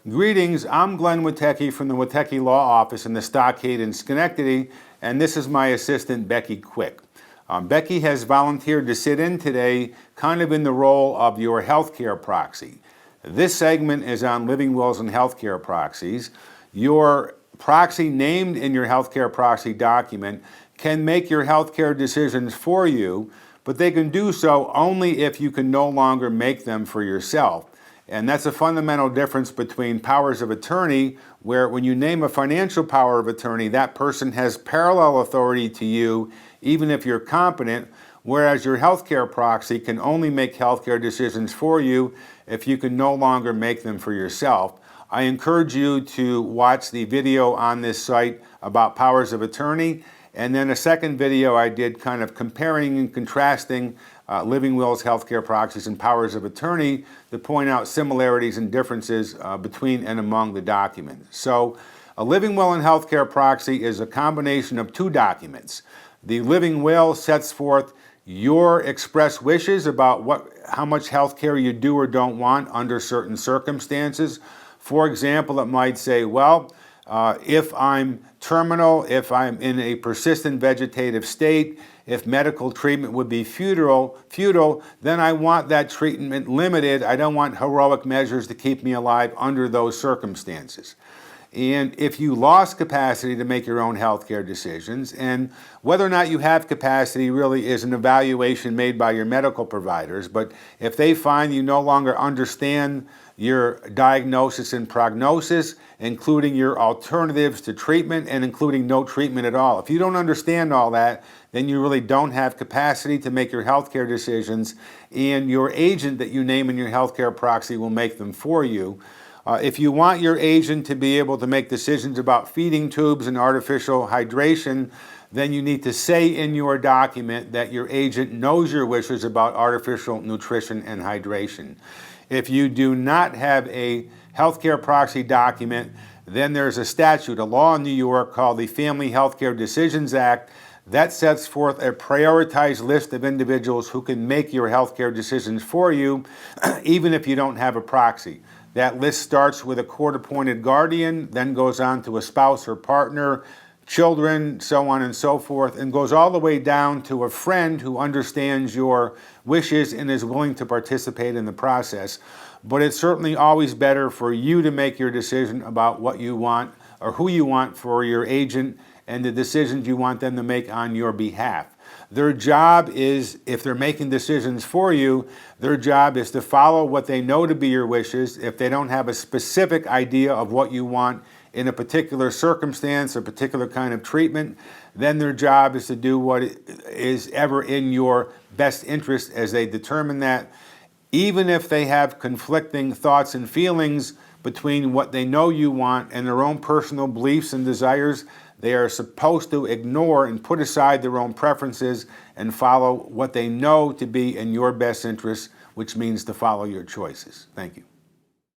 Greetings, I'm Glenn Witecki from the Witecki Law Office in the Stockade in Schenectady, and this is my assistant, Becky Quick. Becky has volunteered to sit in today, kind of in the role of your healthcare proxy. This segment is on living wills and healthcare proxies. Your proxy named in your healthcare proxy document can make your healthcare decisions for you, but they can do so only if you can no longer make them for yourself. And that's a fundamental difference between powers of attorney, where when you name a financial power of attorney, that person has parallel authority to you, even if you're competent, whereas your healthcare proxy can only make healthcare decisions for you if you can no longer make them for yourself. I encourage you to watch the video on this site about powers of attorney, and then a second video I did kind of comparing and contrasting living wills, healthcare proxies, and powers of attorney to point out similarities and differences between and among the documents. So a living will and healthcare proxy is a combination of two documents. The living will sets forth your express wishes about how much healthcare you do or don't want under certain circumstances. For example, it might say, well, if I'm terminal, if I'm in a persistent vegetative state, if medical treatment would be futile, then I want that treatment limited. I don't want heroic measures to keep me alive under those circumstances. And if you lost capacity to make your own healthcare decisions, and whether or not you have capacity really is an evaluation made by your medical providers, but if they find you no longer understand your diagnosis and prognosis, including your alternatives to treatment and including no treatment at all. If you don't understand all that, then you really don't have capacity to make your healthcare decisions, and your agent that you name in your healthcare proxy will make them for you. If you want your agent to be able to make decisions about feeding tubes and artificial hydration, then you need to say in your document that your agent knows your wishes about artificial nutrition and hydration. If you do not have a healthcare proxy document, then there's a statute, a law in New York called the Family Healthcare Decisions Act, that sets forth a prioritized list of individuals who can make your healthcare decisions for you, even if you don't have a proxy. That list starts with a court-appointed guardian, then goes on to a spouse or partner, children, so on and so forth, and goes all the way down to a friend who understands your wishes and is willing to participate in the process. But it's certainly always better for you to make your decision about what you want or who you want for your agent and the decisions you want them to make on your behalf. Their job is, if they're making decisions for you, their job is to follow what they know to be your wishes. If they don't have a specific idea of what you want in a particular circumstance, a particular kind of treatment, then their job is to do what is ever in your best interest as they determine that. Even if they have conflicting thoughts and feelings between what they know you want and their own personal beliefs and desires, they are supposed to ignore and put aside their own preferences and follow what they know to be in your best interest, which means to follow your choices. Thank you.